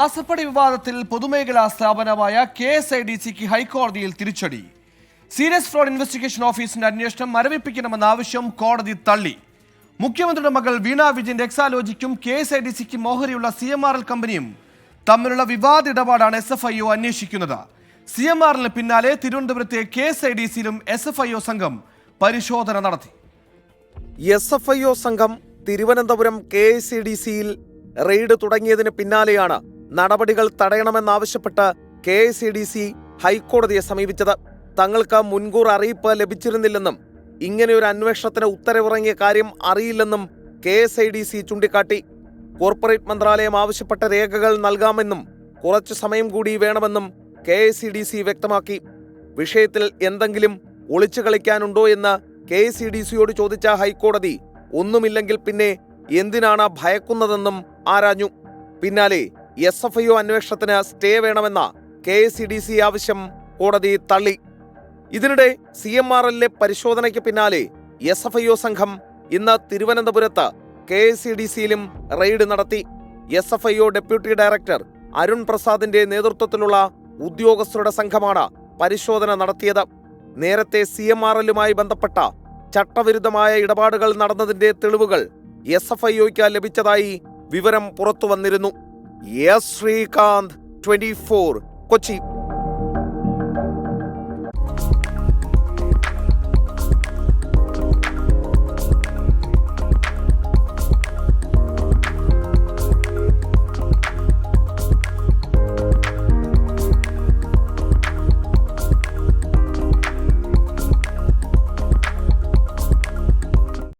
ദാസപ്പടി വിവാദത്തിൽ പൊതുമേഖലാ സ്ഥാപനമായ KSIDCക്ക് ഹൈക്കോടതിയിൽ തിരിച്ചടി. സീരിയസ് ഫ്രോഡ് ഇൻവെസ്റ്റിഗേഷൻ ഓഫീസിന്റെ അന്വേഷണം മരവിപ്പിക്കണമെന്ന ആവശ്യം കോടതി തള്ളി. മുഖ്യമന്ത്രിയുടെ മകൾ വീണ വിജയന്റെ എക്സാലോജിക്കും KSIDCക്കും ഓഹരിയുള്ള CMRL കമ്പനിയും തമ്മിലുള്ള വിവാദ ഇടപാടാണ് SFIO അന്വേഷിക്കുന്നത്. CMRLന് പിന്നാലെ തിരുവനന്തപുരത്തെ KSIDCയിലും SFIO സംഘം പരിശോധന നടത്തി. SFIO സംഘം തിരുവനന്തപുരം KSIDCയിൽ റെയ്ഡ് തുടങ്ങിയതിന് പിന്നാലെയാണ് നടപടികൾ തടയണമെന്നാവശ്യപ്പെട്ട് KSIDC ഹൈക്കോടതിയെ സമീപിച്ചത്. തങ്ങൾക്ക് മുൻകൂർ അറിയിപ്പ് ലഭിച്ചിരുന്നില്ലെന്നും ഇങ്ങനെയൊരു അന്വേഷണത്തിന് ഉത്തരവിറങ്ങിയ കാര്യം അറിയില്ലെന്നും KSIDC ചൂണ്ടിക്കാട്ടി. കോർപ്പറേറ്റ് മന്ത്രാലയം ആവശ്യപ്പെട്ട രേഖകൾ നൽകാമെന്നും കുറച്ചു സമയം കൂടി വേണമെന്നും KSIDC വ്യക്തമാക്കി. വിഷയത്തിൽ എന്തെങ്കിലും ഒളിച്ചു കളിക്കാനുണ്ടോ എന്ന് KSIDCയോട് ചോദിച്ച ഹൈക്കോടതി ഒന്നുമില്ലെങ്കിൽ പിന്നെ എന്തിനാണ് ഭയക്കുന്നതെന്നും ആരാഞ്ഞു. പിന്നാലെ SFIO അന്വേഷണത്തിന് സ്റ്റേ വേണമെന്ന KSIDC ആവശ്യം കോടതി തള്ളി. ഇതിനിടെ CMRLലെ പരിശോധനയ്ക്ക് പിന്നാലെ SFIO സംഘം ഇന്ന് തിരുവനന്തപുരത്ത് KSIDCയിലും റെയ്ഡ് നടത്തി. SFIO ഡെപ്യൂട്ടി ഡയറക്ടർ അരുൺ പ്രസാദിന്റെ നേതൃത്വത്തിലുള്ള ഉദ്യോഗസ്ഥരുടെ സംഘമാണ് പരിശോധന നടത്തിയത്. നേരത്തെ CMRLുമായി ബന്ധപ്പെട്ട ചട്ടവിരുദ്ധമായ ഇടപാടുകൾ നടന്നതിന്റെ തെളിവുകൾ SFIOയ്ക്ക് ലഭിച്ചതായി വിവരം പുറത്തുവന്നിരുന്നു. ശ്രീകാന്ത്, 24, കൊച്ചി.